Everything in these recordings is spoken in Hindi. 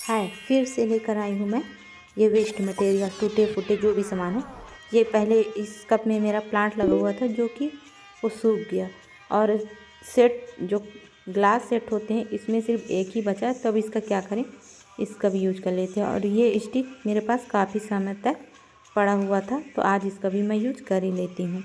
हाय, फिर से लेकर आई हूँ मैं ये वेस्ट मटेरियल, टूटे फूटे जो भी सामान है। ये पहले इस कप में मेरा प्लांट लगा हुआ था जो कि वो सूख गया, और सेट जो ग्लास सेट होते हैं इसमें सिर्फ एक ही बचा, तब इसका क्या करें, इसका भी यूज कर लेते हैं। और ये स्टिक मेरे पास काफ़ी समय तक पड़ा हुआ था, तो आज इसका भी मैं यूज कर ही लेती हूँ।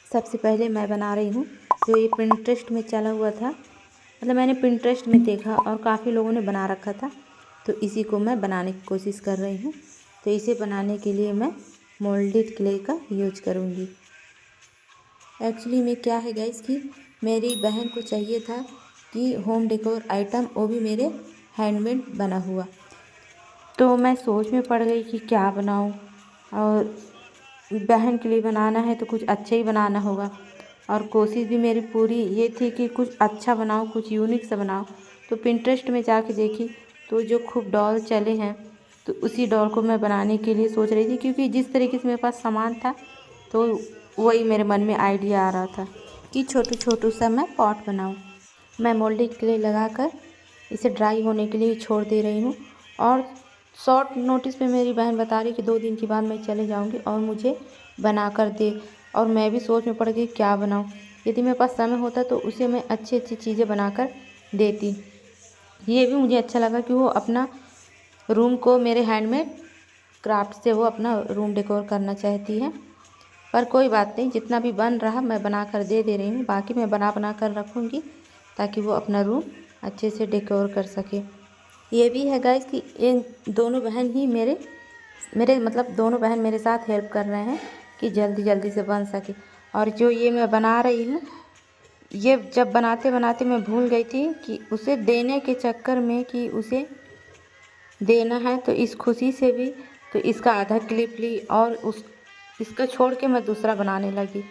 सबसे पहले मैं बना रही हूँ जो ये पिंटरेस्ट में चला हुआ था, मतलब मैंने पिंटरेस्ट में देखा और काफ़ी लोगों ने बना रखा था, तो इसी को मैं बनाने की कोशिश कर रही हूँ। तो इसे बनाने के लिए मैं मोल्डेड क्ले का यूज करूँगी। एक्चुअली में क्या है गाइस कि मेरी बहन को चाहिए था कि होम डेकोर आइटम, वो भी मेरे हैंडमेड बना हुआ। तो मैं सोच में पड़ गई कि क्या बनाऊँ, और बहन के लिए बनाना है तो कुछ अच्छा ही बनाना होगा। और कोशिश भी मेरी पूरी ये थी कि कुछ अच्छा बनाऊँ, कुछ यूनिक सा बनाऊँ। तो पिंटरेस्ट में जाके देखी तो जो खूब डॉल चले हैं, तो उसी डॉल को मैं बनाने के लिए सोच रही थी, क्योंकि जिस तरीके से मेरे पास सामान था तो वही मेरे मन में आइडिया आ रहा था कि छोटू छोटू सा मैं पॉट बनाऊँ। मैं मोल्डेड क्ले लगाकर इसे ड्राई होने के लिए छोड़ दे रही हूँ, और शॉर्ट नोटिस पे मेरी बहन बता रही कि 2 दिन के बाद मैं चले जाऊँगी और मुझे बना कर दे। और मैं भी सोच में पड़ गई क्या बनाऊँ। यदि मेरे पास समय होता तो उसे मैं अच्छी अच्छी चीज़ें बनाकर देती। ये भी मुझे अच्छा लगा कि वो अपना रूम को मेरे हैंडमेड क्राफ्ट से वो अपना रूम डेकोर करना चाहती है। पर कोई बात नहीं, जितना भी बन रहा मैं बना कर दे रही हूँ, बाकी मैं बना कर रखूँगी ताकि वो अपना रूम अच्छे से डेकोर कर सके। ये भी है गाइस कि इन दोनों बहन ही मेरे मेरे मतलब दोनों बहन मेरे साथ हेल्प कर रहे हैं कि जल्दी जल्दी से बन सके। और जो ये मैं बना रही हूँ, ये जब बनाते बनाते मैं भूल गई थी कि उसे देने के चक्कर में कि उसे देना है, तो इस खुशी से भी तो इसका आधा क्लिप ली और इसका छोड़ के मैं दूसरा बनाने लगी।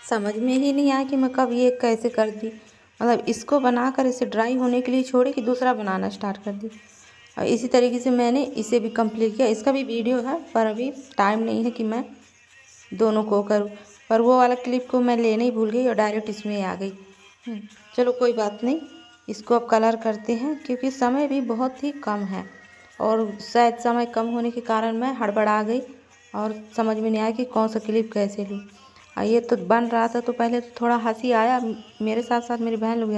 समझ में ही नहीं आया कि मैं कब ये कैसे कर दी, मतलब इसको बनाकर इसे ड्राई होने के लिए छोड़ी कि दूसरा बनाना स्टार्ट कर दी। और इसी तरीके से मैंने इसे भी कंप्लीट किया। इसका भी वीडियो है, पर अभी टाइम नहीं है कि मैं दोनों को करूँ, पर वो वाला क्लिप को मैं लेने ही भूल गई और डायरेक्ट इसमें आ गई। चलो कोई बात नहीं, इसको अब कलर करते हैं, क्योंकि समय भी बहुत ही कम है और शायद समय कम होने के कारण मैं हड़बड़ा गई और समझ में नहीं आया कि कौन सा क्लिप कैसे लूँ। ये तो बन रहा था तो पहले तो थोड़ा हंसी आया, मेरे साथ साथ मेरी बहन लोग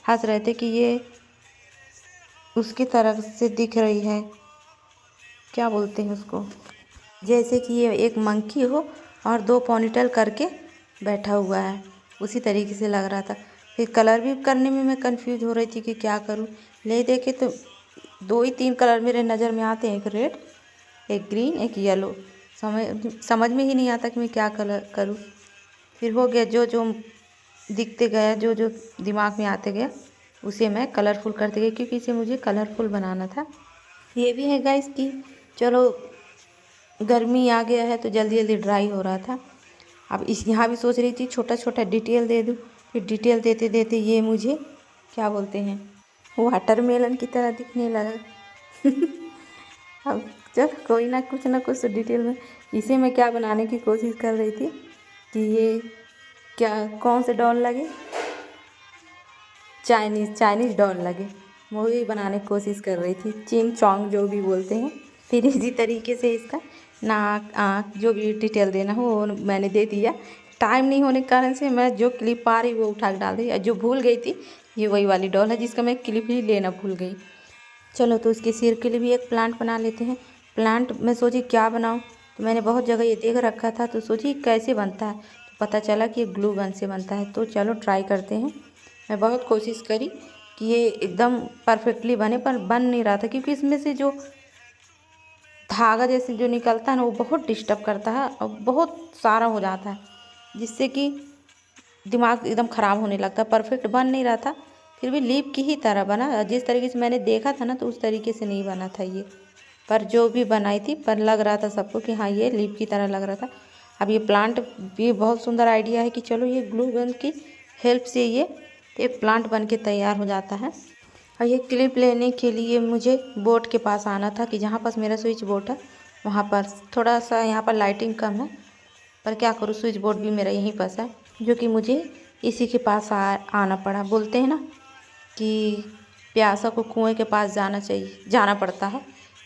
हंस रहे थे कि ये उसकी तरफ से दिख रही है, क्या बोलते हैं उसको, जैसे कि ये एक मंकी हो और 2 पोनीटेल करके बैठा हुआ है, उसी तरीके से लग रहा था। फिर कलर भी करने में मैं कंफ्यूज हो रही थी कि क्या करूं। ले देखे तो 2 ही 3 कलर मेरे नज़र में आते हैं, एक रेड, एक ग्रीन, एक येलो। समझ में ही नहीं आता कि मैं क्या कलर करूं। फिर हो गया, जो जो दिखते गया, जो जो दिमाग में आते गया उसे मैं कलरफुल करते गई, क्योंकि इसे मुझे कलरफुल बनाना था। ये भी है गाइस कि चलो गर्मी आ गया है तो जल्दी जल्दी ड्राई हो रहा था। अब इस यहाँ भी सोच रही थी छोटा छोटा डिटेल दे दूँ, फिर डिटेल देते देते ये मुझे क्या बोलते हैं, वाटरमेलन की तरह दिखने लगा। अब चल कोई ना कुछ तो डिटेल में इसे मैं क्या बनाने की कोशिश कर रही थी कि ये क्या कौन से डॉल लगे, चाइनीज़ डॉल लगे, वही बनाने की कोशिश कर रही थी, चिंग चोंग जो भी बोलते हैं। फिर इसी तरीके से इसका नाक आँख जो भी डिटेल देना हो वो मैंने दे दिया। टाइम नहीं होने के कारण से मैं जो क्लिप पा रही वो उठा के डाल दी, और जो भूल गई थी ये वही वाली डॉल है जिसका मैं क्लिप ही लेना भूल गई। चलो तो उसके सिर के लिए भी एक प्लांट बना लेते हैं। प्लांट मैं सोची क्या बनाऊँ, तो मैंने बहुत जगह ये देख रखा था, तो सोची कैसे बनता है, तो पता चला कि ये ग्लू गन से बनता है। तो चलो ट्राई करते हैं। मैं बहुत कोशिश करी कि ये एकदम परफेक्टली बने, पर बन नहीं रहा था, क्योंकि इसमें से जो धागा जैसे जो निकलता है ना वो बहुत डिस्टर्ब करता है और बहुत सारा हो जाता है, जिससे कि दिमाग एकदम ख़राब होने लगता है। परफेक्ट बन नहीं रहा था, फिर भी लीप की ही तरह बना, जिस तरीके से मैंने देखा था ना तो उस तरीके से नहीं बना था ये, पर जो भी बनाई थी पर लग रहा था सबको कि हाँ ये लीप की तरह लग रहा था। अब ये प्लांट भी बहुत सुंदर आइडिया है कि चलो ये ग्लू गन की हेल्प से ये एक प्लांट बन के तैयार हो जाता है। और ये क्लिप लेने के लिए मुझे बोर्ड के पास आना था, कि जहाँ पास मेरा स्विच बोर्ड है वहाँ पर थोड़ा सा यहाँ पर लाइटिंग कम है, पर क्या करूँ, स्विच बोर्ड भी मेरा यहीं पास है, जो कि मुझे इसी के पास आना पड़ा। बोलते हैं ना कि प्यासा को कुएं के पास जाना पड़ता है।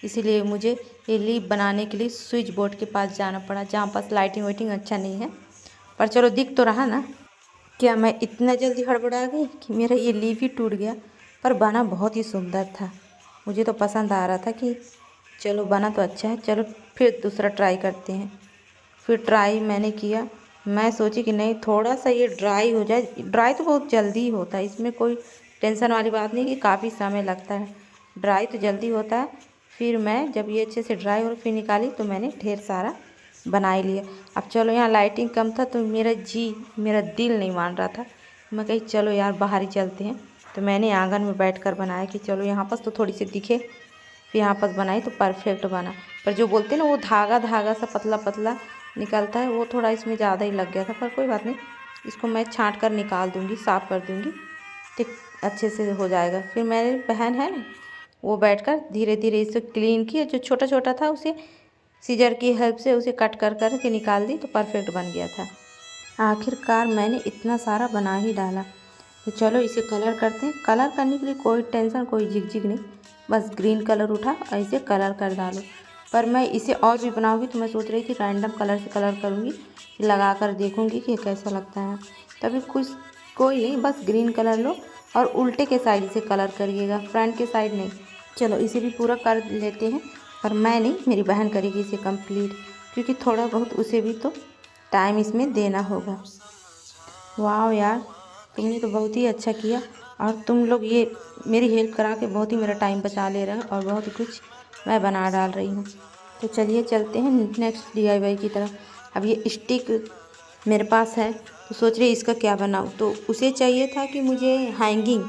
इसीलिए मुझे ये लीप बनाने के लिए स्विच बोर्ड के पास जाना पड़ा, जहाँ पास लाइटिंग वाइटिंग अच्छा नहीं है। पर चलो दिख तो रहा ना। क्या मैं इतना जल्दी हड़बड़ा गई कि मेरा ये लीफ ही टूट गया। पर बना बहुत ही सुंदर था, मुझे तो पसंद आ रहा था कि चलो बना तो अच्छा है, चलो फिर दूसरा ट्राई करते हैं। फिर ट्राई मैंने किया। मैं सोची कि नहीं, थोड़ा सा ये ड्राई हो जाए। ड्राई तो बहुत जल्दी ही होता है, इसमें कोई टेंशन वाली बात नहीं कि काफ़ी समय लगता है, ड्राई तो जल्दी होता है। फिर मैं जब ये अच्छे से ड्राई और फिर निकाली तो मैंने ढेर सारा बना ही लिया। अब चलो, यहाँ लाइटिंग कम था तो मेरा दिल नहीं मान रहा था। मैं कही चलो यार बाहर ही चलते हैं। तो मैंने आंगन में बैठकर बनाया कि चलो यहाँ पर तो थोड़ी सी दिखे। फिर यहाँ पर बनाई तो परफेक्ट बना। पर जो बोलते हैं ना, वो धागा धागा सा पतला पतला निकलता है, वो थोड़ा इसमें ज़्यादा ही लग गया था। पर कोई बात नहीं, इसको मैं छाँट कर निकाल दूँगी, साफ़ कर दूँगी, ठीक अच्छे से हो जाएगा। फिर मेरी बहन है ना, वो बैठकर धीरे धीरे इसे क्लीन किया। जो छोटा छोटा था उसे सीजर की हेल्प से उसे कट कर कर के निकाल दी तो परफेक्ट बन गया था। आखिरकार मैंने इतना सारा बना ही डाला। तो चलो इसे कलर करते हैं। कलर करने के लिए कोई टेंशन, कोई झिकझिक नहीं, बस ग्रीन कलर उठा और इसे कलर कर डालो। पर मैं इसे और भी बनाऊंगी तो मैं सोच रही थी रैंडम कलर से कलर करूंगी, लगा कर देखूंगी कि कैसा लगता है। तभी कुछ कोई नहीं, बस ग्रीन कलर लो और उल्टे के साइड से कलर करिएगा, फ्रंट के साइड नहीं। चलो इसे भी पूरा कर लेते हैं। पर मैं नहीं, मेरी बहन करेगी इसे कंप्लीट, क्योंकि थोड़ा बहुत उसे भी तो टाइम इसमें देना होगा। वाह यार, तुमने तो बहुत ही अच्छा किया। और तुम लोग ये मेरी हेल्प करा के बहुत ही मेरा टाइम बचा ले रहे हो और बहुत कुछ मैं बना डाल रही हूँ। तो चलिए चलते हैं नेक्स्ट DIY की तरफ। अब ये स्टिक मेरे पास है तो सोच रही इसका क्या बनाऊँ। तो उसे चाहिए था कि मुझे हैंगिंग,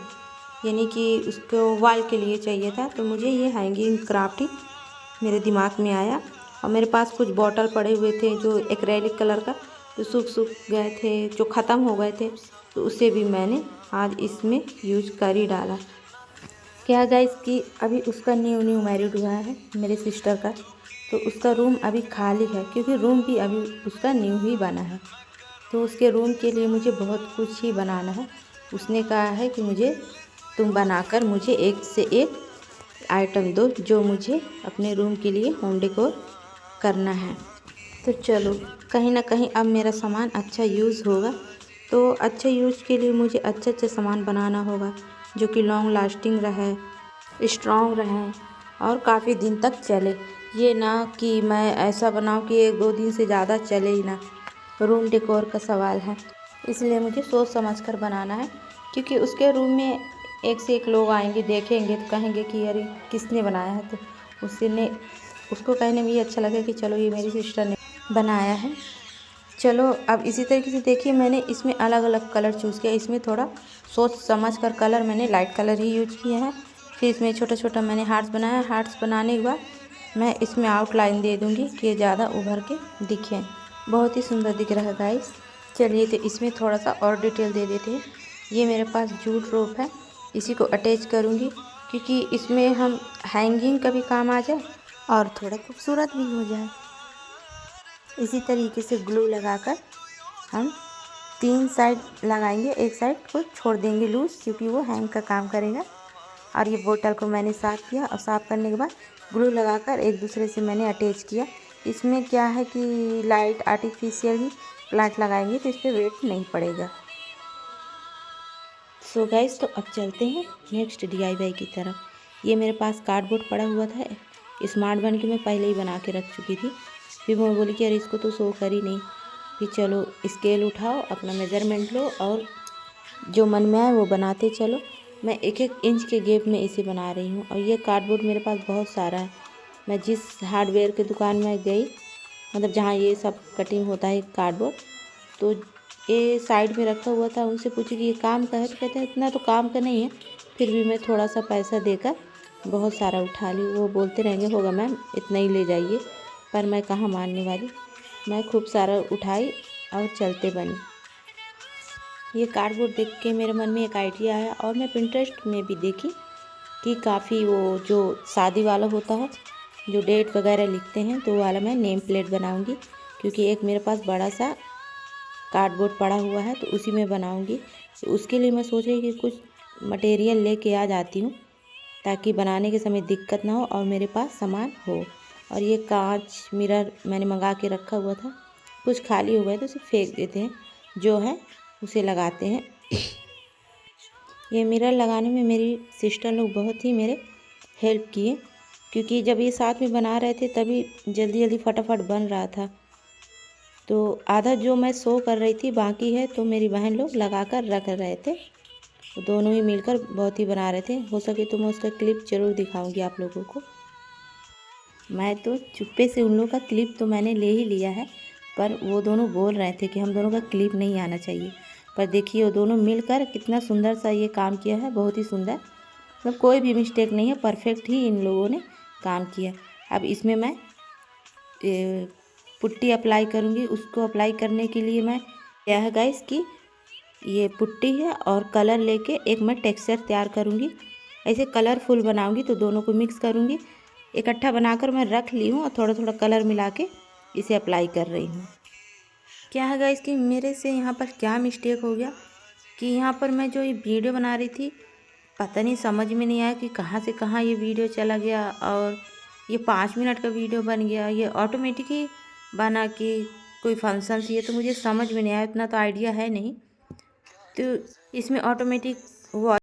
यानी कि उसको वॉल के लिए चाहिए था। तो मुझे ये हैंगिंग क्राफ्ट ही मेरे दिमाग में आया। और मेरे पास कुछ बॉटल पड़े हुए थे जो एक्रेलिक कलर का, जो सूख गए थे, जो ख़त्म हो गए थे, तो उसे भी मैंने आज इसमें यूज कर ही डाला। क्या गाइस कि अभी उसका न्यू मैरिड हुआ है मेरे सिस्टर का, तो उसका रूम अभी खाली है, क्योंकि रूम भी अभी उसका न्यू ही बना है। तो उसके रूम के लिए मुझे बहुत कुछ ही बनाना है। उसने कहा है कि तुम बनाकर मुझे एक से एक आइटम दो जो मुझे अपने रूम के लिए होम डेकोर करना है। तो चलो, कहीं ना कहीं अब मेरा सामान अच्छा यूज़ होगा। तो अच्छे यूज़ के लिए मुझे अच्छे सामान बनाना होगा जो कि लॉन्ग लास्टिंग रहे, स्ट्रॉन्ग रहे और काफ़ी दिन तक चले। ये ना कि मैं ऐसा बनाऊँ कि 1-2 दिन से ज़्यादा चले ही ना। रूम डेकोर का सवाल है, इसलिए मुझे सोच समझ कर बनाना है। क्योंकि उसके रूम में एक से एक लोग आएंगे, देखेंगे तो कहेंगे कि अरे किसने बनाया है। तो उसको कहने में ये अच्छा लगे कि चलो ये मेरी सिस्टर ने बनाया है। चलो अब इसी तरीके से देखिए, मैंने इसमें अलग अलग कलर चूज़ किया। इसमें थोड़ा सोच समझ कर कलर मैंने लाइट कलर ही यूज किया है। फिर इसमें छोटा छोटा मैंने हार्ट्स बनाया। हार्ट्स बनाने के बाद मैं इसमें आउटलाइन दे दूँगी कि ये ज़्यादा उभर के दिखे। बहुत ही सुंदर दिख रहा है गाइस। चलिए तो इसमें थोड़ा सा और डिटेल दे देते हैं। ये मेरे पास जूट रोप है, इसी को अटैच करूँगी क्योंकि इसमें हम हैंगिंग का भी काम आ जाए और थोड़ा खूबसूरत भी हो जाए। इसी तरीके से ग्लू लगाकर हम 3 साइड लगाएंगे, एक साइड को छोड़ देंगे लूज़, क्योंकि वो हैंग का काम करेगा। और ये बोतल को मैंने साफ़ किया और साफ़ करने के बाद ग्लू लगाकर एक दूसरे से मैंने अटैच किया। इसमें क्या है कि लाइट आर्टिफिशियल ही प्लांट लगाएंगे तो इस पर वेट नहीं पड़ेगा। सो गाइस, तो अब चलते हैं नेक्स्ट DIY की तरफ। ये मेरे पास कार्डबोर्ड पड़ा हुआ था, स्मार्ट बन के मैं पहले ही बना के रख चुकी थी। फिर मैं बोली कि अरे इसको तो शो कर ही नहीं। फिर चलो स्केल उठाओ, अपना मेज़रमेंट लो और जो मन में आए वो बनाते चलो। मैं 1-1 इंच के गैप में इसे बना रही हूँ। और ये कार्डबोर्ड मेरे पास बहुत सारा है। मैं जिस हार्डवेयर की दुकान में गई, मतलब जहाँ ये सब कटिंग होता है कार्डबोर्ड, तो ये साइड में रखा हुआ था। उनसे पूछी कि ये काम का है, तो कहते हैं इतना तो काम का नहीं है। फिर भी मैं थोड़ा सा पैसा देकर बहुत सारा उठा ली। वो बोलते रहेंगे होगा मैम इतना ही ले जाइए, पर मैं कहाँ मानने वाली। मैं खूब सारा उठाई और चलते बनी। ये कार्डबोर्ड देख के मेरे मन में एक आइडिया आया और मैं पिंटरेस्ट में भी देखी कि काफ़ी वो जो शादी वाला होता है, जो डेट वगैरह लिखते हैं, तो वो वाला मैं नेम प्लेट बनाऊंगी। क्योंकि एक मेरे पास बड़ा सा कार्डबोर्ड पड़ा हुआ है तो उसी में बनाऊंगी। तो उसके लिए मैं सोच रही कि कुछ मटेरियल लेके आ जाती हूँ ताकि बनाने के समय दिक्कत ना हो और मेरे पास सामान हो। और ये कांच मिरर मैंने मंगा के रखा हुआ था, कुछ खाली हो गए तो उसे फेंक देते हैं, जो है उसे लगाते हैं। ये मिरर लगाने में मेरी सिस्टर लोग बहुत ही मेरे हेल्प किए, क्योंकि जब ये साथ में बना रहे थे तभी जल्दी जल्दी फटाफट बन रहा था। तो आधा जो मैं शो कर रही थी बाकी है तो मेरी बहन लोग लगा कर रख रहे थे। तो दोनों ही मिलकर बहुत ही बना रहे थे। हो सके तो मैं उसका क्लिप ज़रूर दिखाऊंगी आप लोगों को। मैं तो चुप्पे से उन लोगों का क्लिप तो मैंने ले ही लिया है, पर वो दोनों बोल रहे थे कि हम दोनों का क्लिप नहीं आना चाहिए। पर देखिए वो दोनों मिलकर कितना सुंदर सा ये काम किया है, बहुत ही सुंदर। मतलब कोई भी मिस्टेक नहीं है, परफेक्ट ही इन लोगों ने काम किया। अब इसमें मैं पुट्टी अप्लाई करूँगी। उसको अप्लाई करने के लिए मैं क्या है गाइस कि ये पुट्टी है और कलर लेके एक मैं टेक्सचर तैयार करूँगी। ऐसे कलरफुल बनाऊँगी तो दोनों को मिक्स करूँगी। इकट्ठा बनाकर मैं रख ली हूँ और थोड़ा थोड़ा कलर मिला के इसे अप्लाई कर रही हूँ। क्या है गाइस कि मेरे से यहाँ पर क्या मिस्टेक हो गया कि यहाँ पर मैं जो ये वीडियो बना रही थी, पता नहीं समझ में नहीं आया कि कहाँ से कहाँ ये वीडियो चला गया और ये 5 मिनट का वीडियो बन गया। ये ऑटोमेटिक ही बना कि कोई फंक्शन ये तो मुझे समझ में नहीं आया, इतना तो आइडिया है नहीं। तो इसमें ऑटोमेटिक वो